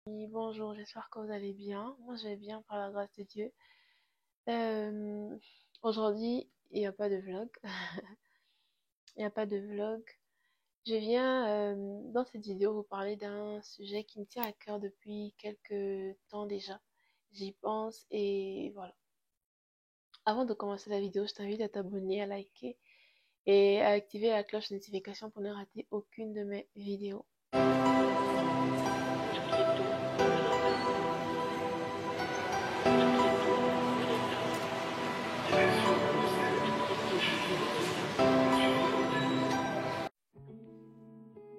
Bonjour, j'espère que vous allez bien. Moi, je vais bien par la grâce de Dieu. Euh, Aujourd'hui, il n'y a pas de vlog. Il n'y a pas de vlog. Je viens dans cette vidéo vous parler d'un sujet qui me tient à cœur depuis quelques temps déjà. J'y pense et voilà. Avant de commencer la vidéo, je t'invite à t'abonner, à liker et à activer la cloche de notification pour ne rater aucune de mes vidéos.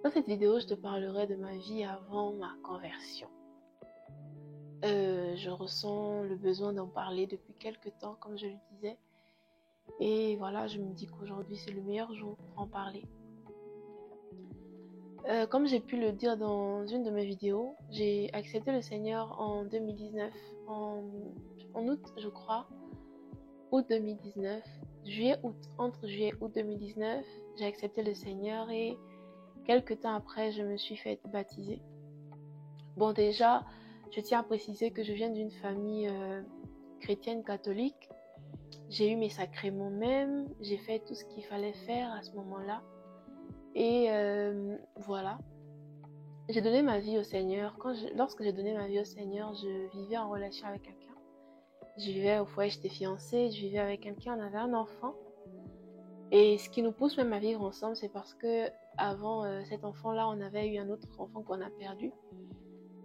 Dans cette vidéo, je te parlerai de ma vie avant ma conversion. Je ressens le besoin d'en parler depuis quelques temps, comme je le disais. Et voilà, je me dis qu'aujourd'hui, c'est le meilleur jour pour en parler. Comme j'ai pu le dire dans une de mes vidéos, j'ai accepté le Seigneur en 2019, en août, je crois, août 2019, entre juillet et août 2019, j'ai accepté le Seigneur et quelques temps après, je me suis fait baptiser. Bon, déjà, je tiens à préciser que je viens d'une famille chrétienne catholique. J'ai eu mes sacrements même, j'ai fait tout ce qu'il fallait faire à ce moment-là. Et voilà. J'ai donné ma vie au Seigneur. Lorsque j'ai donné ma vie au Seigneur, je vivais en relation avec quelqu'un. Je vivais au foyer, j'étais fiancée, je vivais avec quelqu'un, on avait un enfant. Et ce qui nous pousse même à vivre ensemble, c'est parce que avant cet enfant-là, on avait eu un autre enfant qu'on a perdu.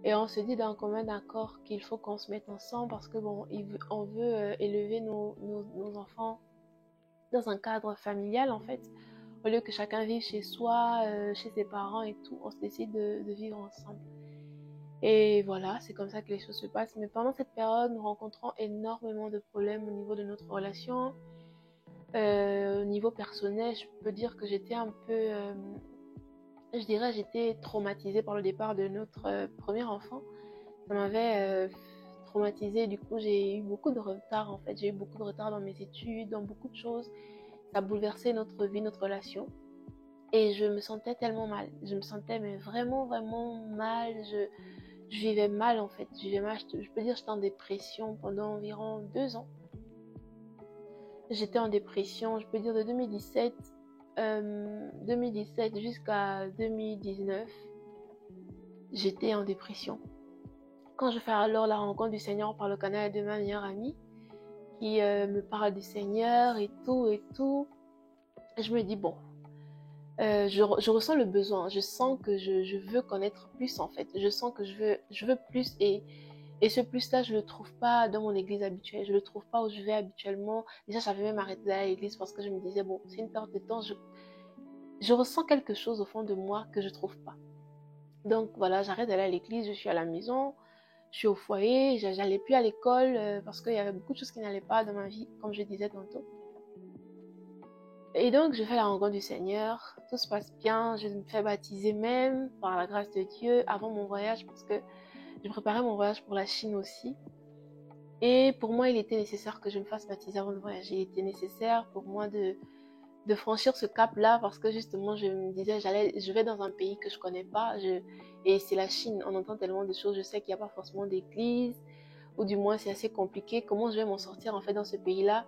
Et on se dit d'un commun accord qu'il faut qu'on se mette ensemble parce que bon, on veut élever nos enfants dans un cadre familial en fait. Au lieu que chacun vive chez soi, chez ses parents et tout, on se décide de vivre ensemble. Et voilà, c'est comme ça que les choses se passent. Mais pendant cette période, nous rencontrons énormément de problèmes au niveau de notre relation. Au niveau personnel, je peux dire que j'étais un peu... je dirais j'étais traumatisée par le départ de notre premier enfant. Ça m'avait traumatisée, du coup j'ai eu beaucoup de retard en fait. J'ai eu beaucoup de retard dans mes études, dans beaucoup de choses. Ça a bouleversé notre vie, notre relation. Et je me sentais tellement mal. Je me sentais mais vraiment, vraiment mal. Je vivais mal en fait. Je vivais mal. Je peux dire que j'étais en dépression pendant environ 2 ans. J'étais en dépression, je peux dire de 2017 jusqu'à 2019. J'étais en dépression. Quand je fais alors la rencontre du Seigneur par le canal de ma meilleure amie, qui me parle du Seigneur et tout, je me dis bon, je ressens le besoin, je sens que je veux connaître plus en fait, je sens que je veux plus et ce plus-là, je le trouve pas dans mon église habituelle, je le trouve pas où je vais habituellement. Déjà, j'avais même arrêté d'aller à l'église parce que je me disais bon, c'est une perte de temps, je ressens quelque chose au fond de moi que je trouve pas. Donc voilà, j'arrête d'aller à l'église, je suis à la maison. Je suis au foyer, j'allais plus à l'école parce qu'il y avait beaucoup de choses qui n'allaient pas dans ma vie, comme je disais tantôt. Et donc, je fais la rencontre du Seigneur, tout se passe bien, je me fais baptiser même par la grâce de Dieu avant mon voyage parce que je préparais mon voyage pour la Chine aussi. Et pour moi, il était nécessaire que je me fasse baptiser avant de voyager. Il était nécessaire pour moi de franchir ce cap-là parce que justement, je me disais, je vais dans un pays que je connais pas. Et c'est la Chine, on entend tellement de choses. Je sais qu'il n'y a pas forcément d'église, ou du moins c'est assez compliqué. Comment je vais m'en sortir en fait dans ce pays-là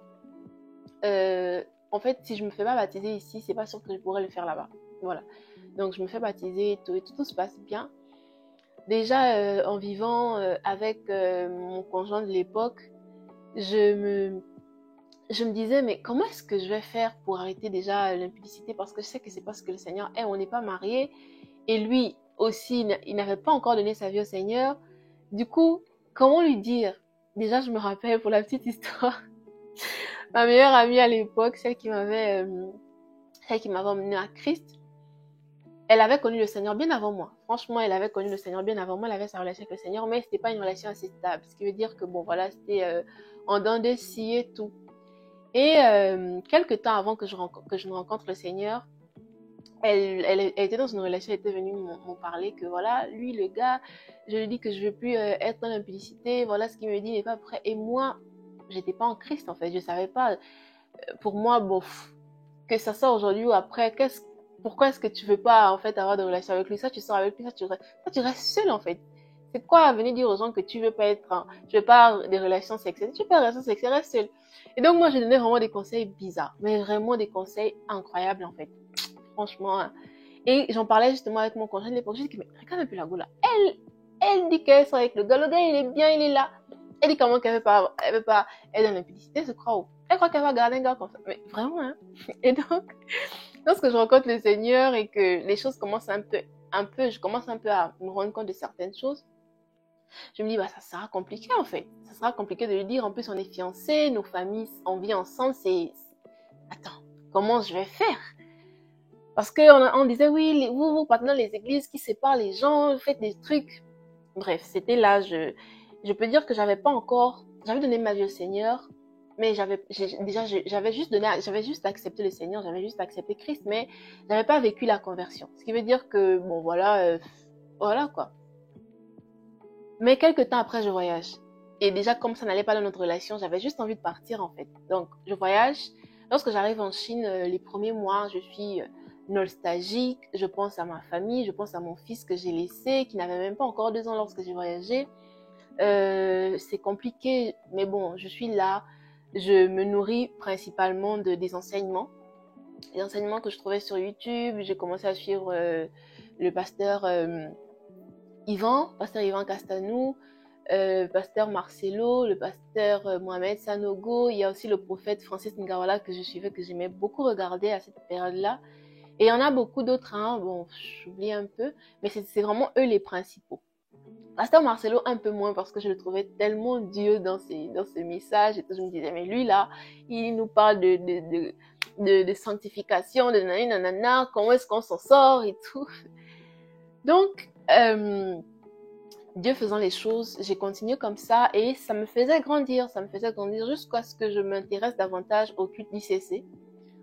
En fait, si je me fais pas baptiser ici, c'est pas sûr que je pourrais le faire là-bas. Voilà. Donc je me fais baptiser et tout se passe bien. Déjà, en vivant avec mon conjoint de l'époque, je me disais, mais comment est-ce que je vais faire pour arrêter déjà l'impudicité? Parce que je sais que c'est pas ce que le Seigneur est, on n'est pas mariés. Et lui aussi, il n'avait pas encore donné sa vie au Seigneur. Du coup, comment lui dire? Déjà, je me rappelle, pour la petite histoire, ma meilleure amie à l'époque, celle qui m'avait emmenée à Christ, elle avait connu le Seigneur bien avant moi. Franchement, elle avait connu le Seigneur bien avant moi. Elle avait sa relation avec le Seigneur, mais c'était pas une relation assez stable. Ce qui veut dire que bon, voilà, c'était en dents de scie et tout. Et quelques temps avant que je ne rencontre le Seigneur, elle était dans une relation, elle était venue m'en parler que voilà, lui, le gars, je lui dis que je veux plus être dans l'impudicité. Voilà ce qu'il me dit, il n'est pas prêt. Et moi, j'étais pas en Christ en fait. Je savais pas. Pour moi, bon, que ça soit aujourd'hui ou après, pourquoi est-ce que tu veux pas en fait avoir de relation avec lui? Ça, tu sors avec lui, ça, tu restes seul en fait. C'est quoi venir dire aux gens que tu veux pas tu veux pas des relations sexuelles? Tu veux pas des relations sexuelles, reste seul. Et donc, moi, je donnais vraiment des conseils bizarres, mais vraiment des conseils incroyables, en fait. Franchement, hein. Et j'en parlais justement avec mon conjoint de l'époque. Je dis, mais regarde un peu la go là. Elle dit qu'elle sort avec le gars, il est bien, il est là. Elle dit comment qu'elle veut pas, elle est dans l'impudicité, se croit où? Elle croit qu'elle va garder un gars comme ça. Mais vraiment, hein. Et donc, lorsque je rencontre le Seigneur et que les choses commencent je commence un peu à me rendre compte de certaines choses, je me dis, bah, ça sera compliqué en fait. Ça sera compliqué de lui dire, en plus, on est fiancés, nos familles, on vit ensemble, attends, comment je vais faire? Parce qu'on disait, oui, vous partez dans les églises qui séparent les gens, vous faites des trucs. Bref, c'était là, je peux dire que j'avais donné ma vie au Seigneur, mais j'avais juste accepté le Seigneur, j'avais juste accepté Christ, mais j'avais pas vécu la conversion. Ce qui veut dire que, bon, voilà, voilà quoi. Mais quelques temps après, je voyage. Et déjà, comme ça n'allait pas dans notre relation, j'avais juste envie de partir en fait. Donc, je voyage. Lorsque j'arrive en Chine, les premiers mois, je suis nostalgique. Je pense à ma famille, je pense à mon fils que j'ai laissé, qui n'avait même pas encore 2 ans lorsque j'ai voyagé. C'est compliqué, mais bon, je suis là. Je me nourris principalement des enseignements. Les enseignements que je trouvais sur YouTube. J'ai commencé à suivre le pasteur Yvan Castanou, pasteur Marcelo, le pasteur Mohamed Sanogo. Il y a aussi le prophète Francis Ngawala que je suivais, que j'aimais beaucoup regarder à cette période-là. Et il y en a beaucoup d'autres, hein. Bon, j'oublie un peu, mais c'est vraiment eux les principaux. Pasteur Marcelo un peu moins parce que je le trouvais tellement Dieu dans ses messages et tout. Je me disais, mais lui là, il nous parle de sanctification, de nanana, comment est-ce qu'on s'en sort et tout. Donc, Dieu faisant les choses, j'ai continué comme ça et ça me faisait grandir jusqu'à ce que je m'intéresse davantage au culte d'ICC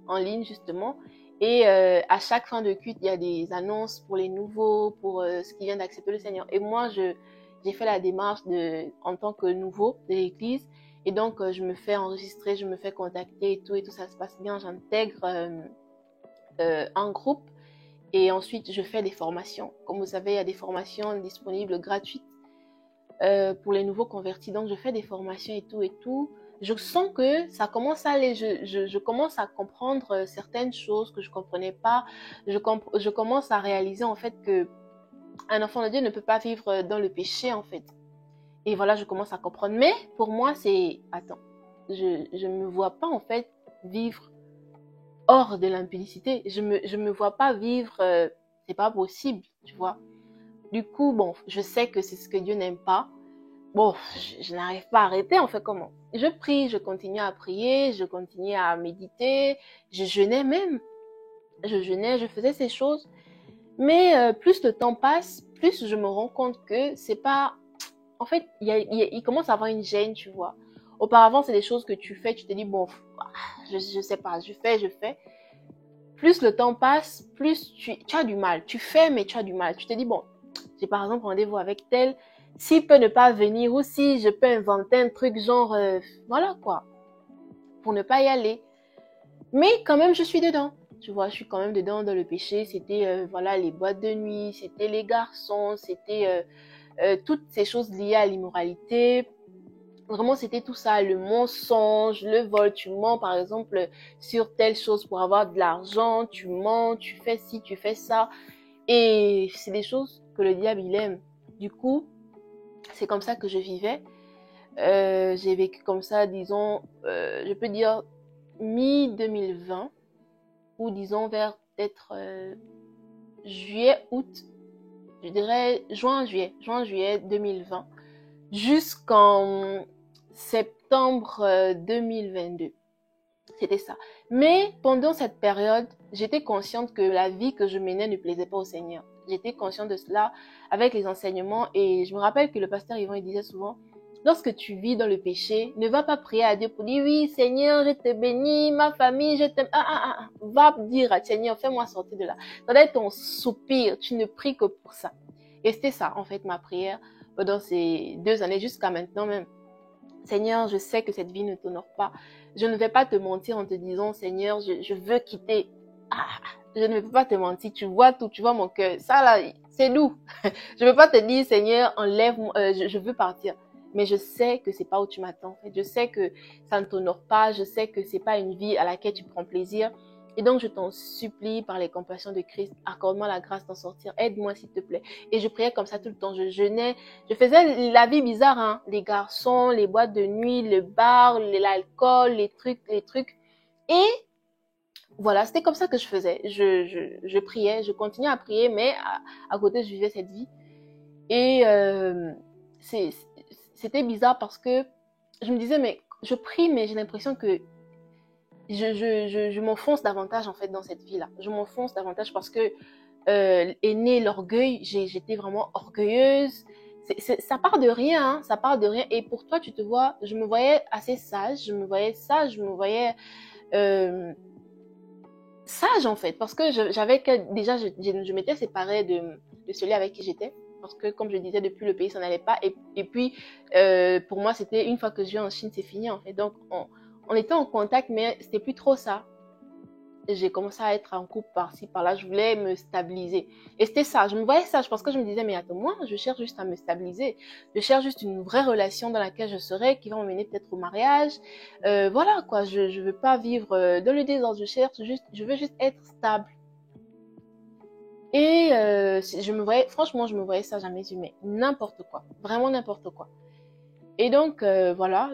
en ligne justement. Et à chaque fin de culte, il y a des annonces pour les nouveaux, pour ceux qui viennent d'accepter le Seigneur. Et moi, j'ai fait la démarche en tant que nouveau de l'Église. Et donc, je me fais enregistrer, je me fais contacter et tout ça se passe bien. J'intègre un groupe et ensuite, je fais des formations. Comme vous savez, il y a des formations disponibles gratuites pour les nouveaux convertis. Donc, je fais des formations et tout. Je sens que ça commence à aller. Je commence à comprendre certaines choses que je comprenais pas. Je commence à réaliser en fait que un enfant de Dieu ne peut pas vivre dans le péché en fait. Et voilà, je commence à comprendre. Mais pour moi, attends, je me vois pas en fait vivre hors de l'impudicité. Je me vois pas vivre. C'est pas possible, tu vois. Du coup, bon, je sais que c'est ce que Dieu n'aime pas. Bon, je n'arrive pas à arrêter, on fait comment? Je prie, je continue à prier, je continue à méditer, je jeûnais même. Je jeûnais, je faisais ces choses. Mais plus le temps passe, plus je me rends compte que c'est pas... En fait, il commence à avoir une gêne, tu vois. Auparavant, c'est des choses que tu fais, tu te dis, bon, je sais pas, je fais. Plus le temps passe, plus tu as du mal. Tu fais, mais tu as du mal. Tu te dis, bon, j'ai par exemple rendez-vous avec tel, s'il peut ne pas venir ou si je peux inventer un truc genre, voilà quoi, pour ne pas y aller. Mais quand même, je suis dedans. Tu vois, je suis quand même dedans dans le péché. C'était, voilà, les boîtes de nuit, c'était les garçons, c'était toutes ces choses liées à l'immoralité. Vraiment, c'était tout ça, le mensonge, le vol. Tu mens, par exemple, sur telle chose pour avoir de l'argent. Tu mens, tu fais ci, tu fais ça. Et c'est des choses que le diable, il aime. Du coup, c'est comme ça que je vivais. J'ai vécu comme ça, disons, je peux dire mi-2020, ou disons vers peut-être juillet, août, je dirais juin-juillet 2020, jusqu'en septembre 2022. C'était ça. Mais pendant cette période, j'étais consciente que la vie que je menais ne plaisait pas au Seigneur. J'étais consciente de cela avec les enseignements et je me rappelle que le pasteur Yvan il disait souvent, lorsque tu vis dans le péché, ne va pas prier à Dieu pour dire oui Seigneur, je te bénis, ma famille, je t'aime. Va dire à Seigneur, fais-moi sortir de là. Ça doit être ton soupir, tu ne pries que pour ça. Et c'était ça en fait ma prière pendant ces 2 années jusqu'à maintenant même. Seigneur, je sais que cette vie ne t'honore pas. Je ne vais pas te mentir en te disant, Seigneur, je veux quitter. Je ne vais pas te mentir. Tu vois tout, tu vois mon cœur. Ça là, C'est doux. Je ne peux pas te dire, Seigneur, enlève-moi, je veux partir. Mais je sais que c'est pas où tu m'attends. En fait. Je sais que ça ne t'honore pas. Je sais que c'est pas une vie à laquelle tu prends plaisir. Et donc, je t'en supplie, par les compassions de Christ, accorde-moi la grâce d'en sortir. Aide-moi, s'il te plaît. Et je priais comme ça tout le temps. Je jeûnais. Je faisais la vie bizarre, hein. Les garçons, les boîtes de nuit, le bar, l'alcool, les trucs. Et voilà, c'était comme ça que je faisais. Je priais, je continuais à prier, mais à côté, je vivais cette vie. Et c'était bizarre parce que je me disais, mais je prie, mais j'ai l'impression que je m'enfonce davantage en fait dans cette vie-là. Je m'enfonce davantage parce que est né l'orgueil. J'étais vraiment orgueilleuse. Ça part de rien, hein, ça part de rien. Et pour toi, tu te vois, je me voyais assez sage, je me voyais sage, je me voyais sage en fait, parce que j'avais que déjà je m'étais séparée de celui avec qui j'étais. Parce que, comme je disais, depuis le pays, ça n'allait pas. Et puis, pour moi, c'était une fois que je viens en Chine, c'est fini, en fait. Donc, on était en contact, mais c'était plus trop ça. J'ai commencé à être en couple par-ci, par-là. Je voulais me stabiliser. Et c'était ça. Je me voyais sage parce que je me disais, mais attends, moi, je cherche juste à me stabiliser. Je cherche juste une vraie relation dans laquelle je serai, qui va m'emmener peut-être au mariage. Voilà, quoi. Je veux pas vivre dans le désordre. Je veux juste être stable. Et franchement, je me voyais ça jamais eu, mais n'importe quoi, vraiment n'importe quoi. Et donc, voilà,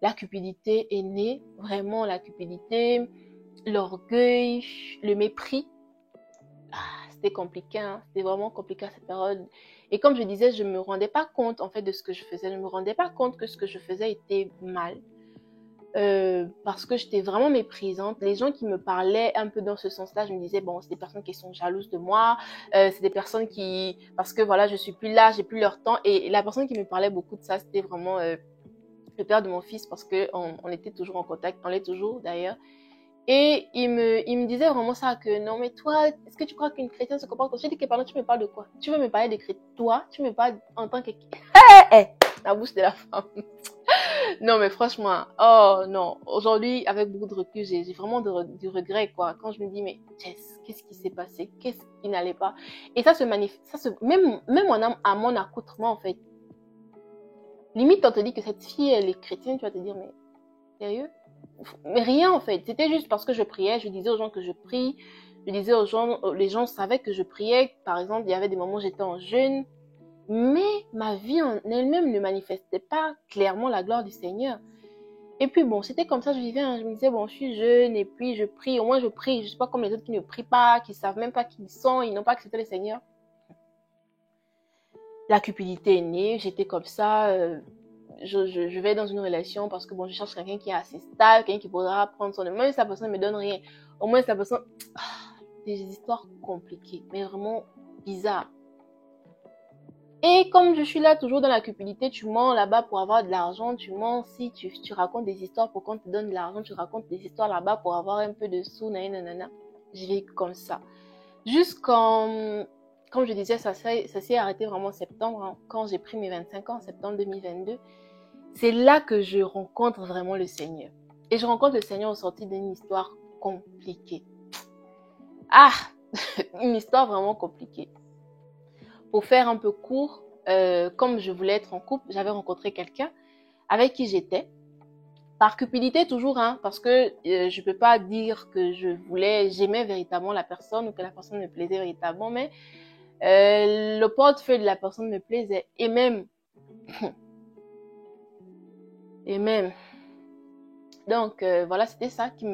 la cupidité est née, vraiment la cupidité, l'orgueil, le mépris. C'était compliqué, hein, c'était vraiment compliqué à cette période. Et comme je disais, je me rendais pas compte, en fait, de ce que je faisais. Je me rendais pas compte que ce que je faisais était mal. Parce que j'étais vraiment méprisante. Les gens qui me parlaient un peu dans ce sens-là, je me disais, bon, c'est des personnes qui sont jalouses de moi, c'est des personnes qui, parce que voilà, je suis plus là, j'ai plus leur temps. Et la personne qui me parlait beaucoup de ça, c'était vraiment le père de mon fils, parce que on était toujours en contact, on l'est toujours d'ailleurs. Et il me disait vraiment ça, que non, mais toi, est-ce que tu crois qu'une chrétienne se comporte comme ça? J'ai dit que pardon, tu me parles de quoi? Tu veux me parler de chrétien? Toi, tu me parles en tant que... La bouche de la femme. Non, mais franchement, oh non, aujourd'hui, avec beaucoup de recul, j'ai vraiment du regret, quoi. Quand je me dis, mais Jess, qu'est-ce qui s'est passé? Qu'est-ce qui n'allait pas? Et ça se manifeste, même à mon accoutrement, en fait. Limite, on te dit que cette fille, elle est chrétienne, tu vas te dire, mais sérieux? Mais rien, en fait. C'était juste parce que je priais, je disais aux gens que je prie, je disais aux gens, les gens savaient que je priais. Par exemple, il y avait des moments où j'étais en jeûne, mais ma vie en elle-même ne manifestait pas clairement la gloire du Seigneur. Et puis bon, c'était comme ça, je vivais, hein. Je me disais, bon, je suis jeune, et puis je prie, au moins je prie, je suis pas comme les autres qui ne prient pas, qui savent même pas qui ils sont, ils n'ont pas accepté le Seigneur. La cupidité est née, j'étais comme ça, je vais dans une relation parce que bon, je cherche quelqu'un qui est assez stable, quelqu'un qui pourra prendre son... Même si la personne ne me donne rien, au moins si la personne... des histoires compliquées, mais vraiment bizarres. Et comme je suis là toujours dans la cupidité, tu mens là-bas pour avoir de l'argent, tu mens si tu racontes des histoires pour qu'on te donne de l'argent, tu racontes des histoires là-bas pour avoir un peu de sous, nanana. Je vis comme ça. Jusqu'en, comme je disais, ça s'est arrêté vraiment en septembre, hein, quand j'ai pris mes 25 ans, en septembre 2022. C'est là que je rencontre vraiment le Seigneur. Et je rencontre le Seigneur au sorti d'une histoire compliquée. Ah, une histoire vraiment compliquée. Pour faire un peu court, comme je voulais être en couple, j'avais rencontré quelqu'un avec qui j'étais. Par cupidité toujours, hein, parce que je peux pas dire que j'aimais véritablement la personne ou que la personne me plaisait véritablement, mais le portefeuille de la personne me plaisait. Et même, donc voilà, c'était ça qui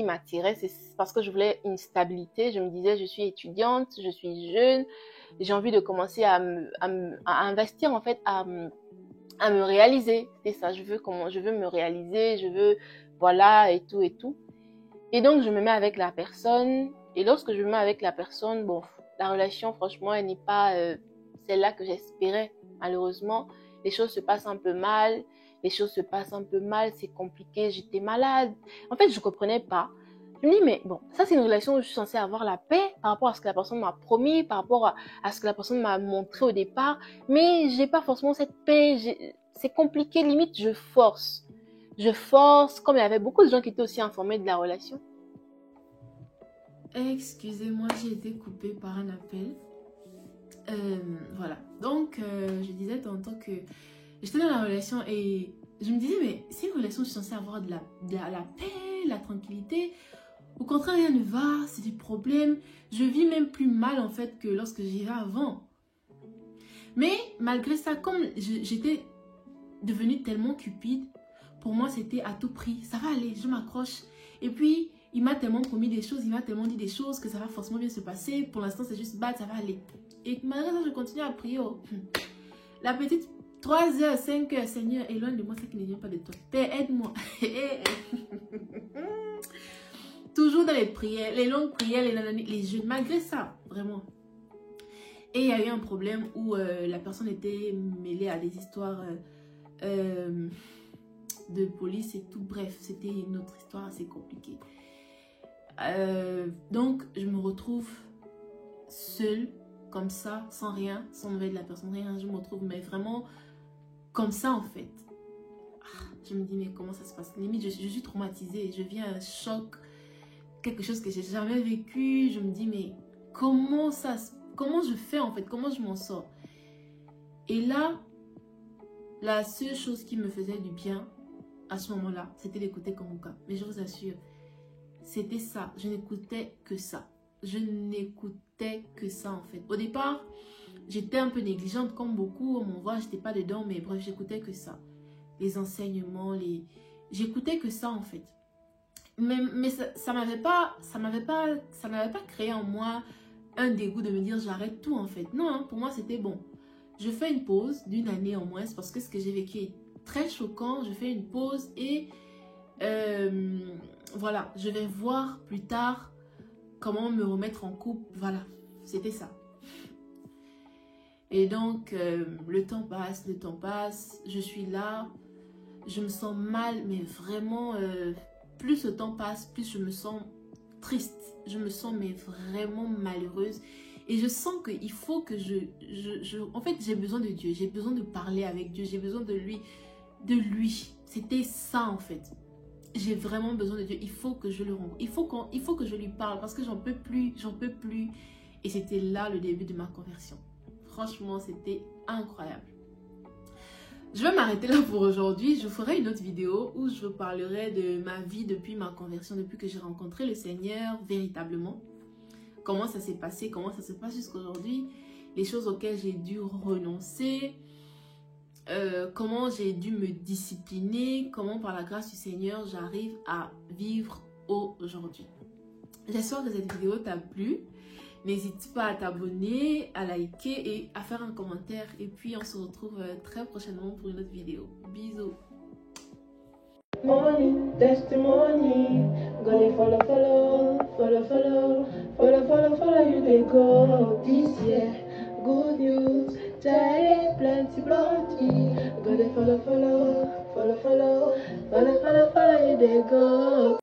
m'attirait. C'est parce que je voulais une stabilité. Je me disais, je suis étudiante, je suis jeune, j'ai envie de commencer à investir en fait, à me réaliser. C'est ça, je veux me réaliser, voilà, et tout et tout. Et donc je me mets avec la personne. Et lorsque je me mets avec la personne, bon, la relation, franchement, elle n'est pas celle-là que j'espérais. Malheureusement, les choses se passent un peu mal. C'est compliqué, j'étais malade. En fait, je comprenais pas. Je me dis, mais bon, ça c'est une relation où je suis censée avoir la paix par rapport à ce que la personne m'a promis, par rapport à ce que la personne m'a montré au départ. Mais j'ai pas forcément cette paix. C'est compliqué, limite, je force. Comme il y avait beaucoup de gens qui étaient aussi informés de la relation. Excusez-moi, j'ai été coupée par un appel. Voilà. Donc, je disais tantôt que j'étais dans la relation et je me disais, mais c'est une relation, je suis censée avoir de la paix, la tranquillité. Au contraire, rien ne va, c'est des problèmes. Je vis même plus mal en fait que lorsque j'y vivais avant. Mais malgré ça, comme j'étais devenue tellement cupide, pour moi c'était à tout prix. Ça va aller, je m'accroche. Et puis, il m'a tellement promis des choses, il m'a tellement dit des choses que ça va forcément bien se passer. Pour l'instant, c'est juste bad, ça va aller. Et malgré ça, je continue à prier. Oh. La petite 3 heures, 5 heures, Seigneur, éloigne de moi ce qui ne vient pas de toi. Père, aide-moi. Toujours dans les prières, les longues prières, les jeûnes, malgré ça, vraiment. Et il y a eu un problème où la personne était mêlée à des histoires de police et tout. Bref, c'était une autre histoire assez compliquée. Donc, je me retrouve seule, comme ça, sans rien, sans nouvelles de la personne, rien. Je me retrouve, mais vraiment comme ça, en fait. Je me dis, mais comment ça se passe? Limite, je suis traumatisée, je vis un choc, quelque chose que j'ai jamais vécu. Je me dis, mais comment je fais, en fait? Comment je m'en sors? Et là, la seule chose qui me faisait du bien, à ce moment-là, c'était d'écouter Kombuka. Mais je vous assure, c'était ça. Je n'écoutais que ça. Je n'écoutais que ça, en fait. Au départ, j'étais un peu négligente, comme beaucoup. On m'en voit, j'étais pas dedans, mais bref, j'écoutais que ça. Les enseignements, j'écoutais que ça, en fait. Mais ça m'avait pas créé en moi un dégoût de me dire j'arrête tout, en fait. Non, hein, pour moi, c'était bon. Je fais une pause d'une année en moins, parce que ce que j'ai vécu est très choquant. Je fais une pause et voilà, je vais voir plus tard comment me remettre en couple. Voilà, c'était ça. Et donc, le temps passe, je suis là, je me sens mal, mais vraiment, plus le temps passe, plus je me sens triste. Je me sens mais vraiment malheureuse. Et je sens qu'il faut que en fait, j'ai besoin de Dieu, j'ai besoin de parler avec Dieu, j'ai besoin de lui. C'était ça, en fait. J'ai vraiment besoin de Dieu. Il faut que je le rencontre. Il faut que je lui parle parce que j'en peux plus. Et c'était là le début de ma conversion. Franchement, c'était incroyable. Je vais m'arrêter là pour aujourd'hui. Je ferai une autre vidéo où je vous parlerai de ma vie depuis ma conversion, depuis que j'ai rencontré le Seigneur véritablement. Comment ça s'est passé, comment ça se passe jusqu'à aujourd'hui. Les choses auxquelles j'ai dû renoncer. Comment j'ai dû me discipliner, comment par la grâce du Seigneur j'arrive à vivre aujourd'hui. J'espère que cette vidéo t'a plu. N'hésite pas à t'abonner, à liker et à faire un commentaire. Et puis on se retrouve très prochainement pour une autre vidéo. Bisous. Money, testimony, go follow you they go this year. Good news, giant plenty bloody. Go they follow you they go.